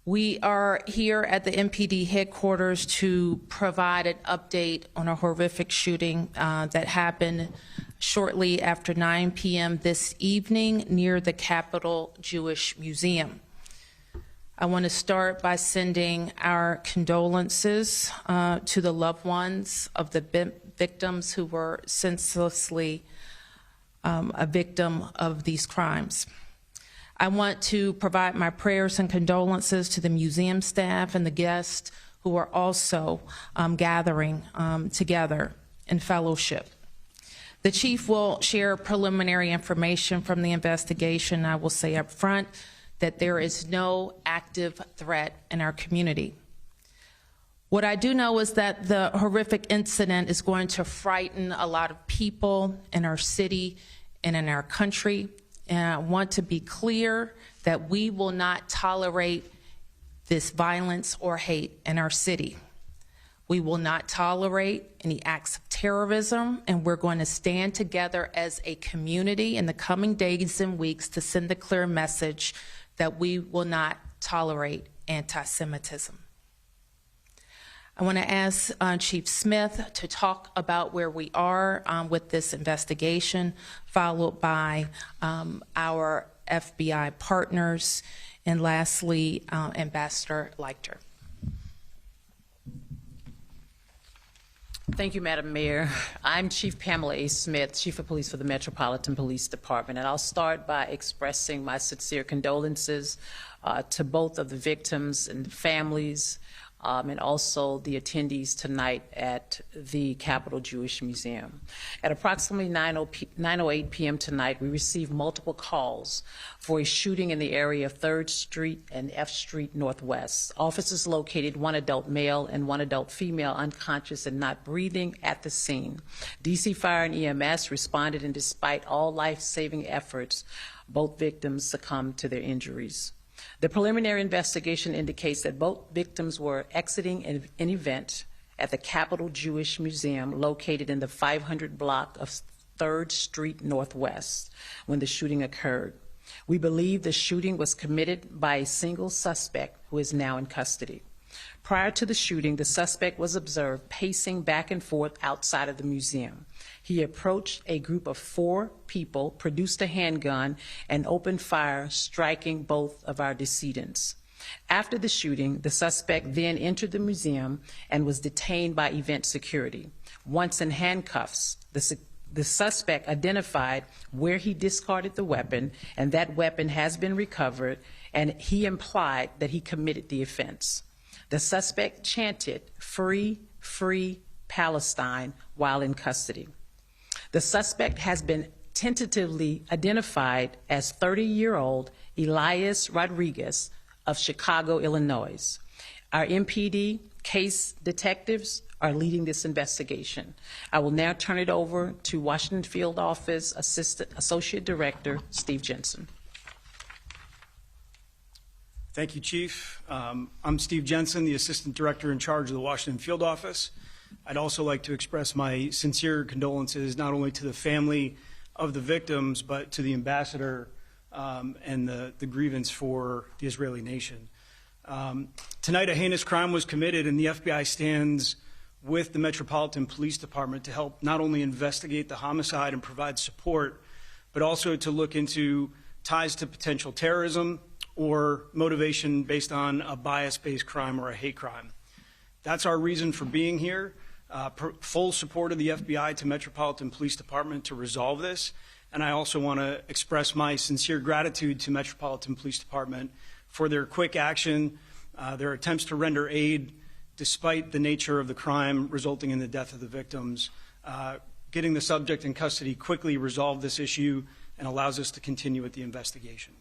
We are here at the MPD headquarters to provide an update on a horrific shooting that happened shortly after 9 p.m. this evening near the Capitol Jewish Museum. I want to start by sending our condolences to the loved ones of the victims who were senselessly a victim of these crimes. I want to provide my prayers and condolences to the museum staff and the guests who are also gathering together in fellowship. The chief will share preliminary information from the investigation. I will say up front that there is no active threat in our community. What I do know is that the horrific incident is going to frighten a lot of people in our city and in our country. And I want to be clear that we will not tolerate this violence or hate in our city. We will not tolerate any acts of terrorism, and we're going to stand together as a community in the coming days and weeks to send the clear message that we will not tolerate anti-Semitism. I want to ask Chief Smith to talk about where we are with this investigation, followed by our FBI partners, and lastly, Ambassador Leichter. Thank you, Madam Mayor. I'm Chief Pamela A. Smith, Chief of Police for the Metropolitan Police Department, and I'll start by expressing my sincere condolences to both of the victims and families, and also the attendees tonight at the Capitol Jewish Museum. At approximately 9:08 p.m. tonight, we received multiple calls for a shooting in the area of 3rd Street and F Street Northwest. Officers located one adult male and one adult female unconscious and not breathing at the scene. DC Fire and EMS responded, and despite all life-saving efforts, both victims succumbed to their injuries. The preliminary investigation indicates that both victims were exiting an event at the Capitol Jewish Museum located in the 500 block of 3rd Street Northwest when the shooting occurred. We believe the shooting was committed by a single suspect who is now in custody. Prior to the shooting, the suspect was observed pacing back and forth outside of the museum. He approached a group of 4 people, produced a handgun, and opened fire, striking both of our decedents. After the shooting, the suspect then entered the museum and was detained by event security. Once in handcuffs, the suspect identified where he discarded the weapon, and that weapon has been recovered, and he implied that he committed the offense. The suspect chanted, "Free, free Palestine," while in custody. The suspect has been tentatively identified as 30-year-old Elias Rodriguez of Chicago, Illinois. Our MPD case detectives are leading this investigation. I will now turn it over to Washington Field Office Associate Director Steve Jensen. Thank you, Chief. I'm Steve Jensen, the Assistant Director in charge of the Washington Field Office. I'd also like to express my sincere condolences not only to the family of the victims, but to the ambassador and the grievance for the Israeli nation. Tonight, a heinous crime was committed, and the FBI stands with the Metropolitan Police Department to help not only investigate the homicide and provide support, but also to look into ties to potential terrorism or motivation based on a bias-based crime or a hate crime. That's our reason for being here. Full support of the FBI to Metropolitan Police Department to resolve this. And I also want to express my sincere gratitude to Metropolitan Police Department for their quick action, their attempts to render aid despite the nature of the crime resulting in the death of the victims. Getting the subject in custody quickly resolved this issue and allows us to continue with the investigation.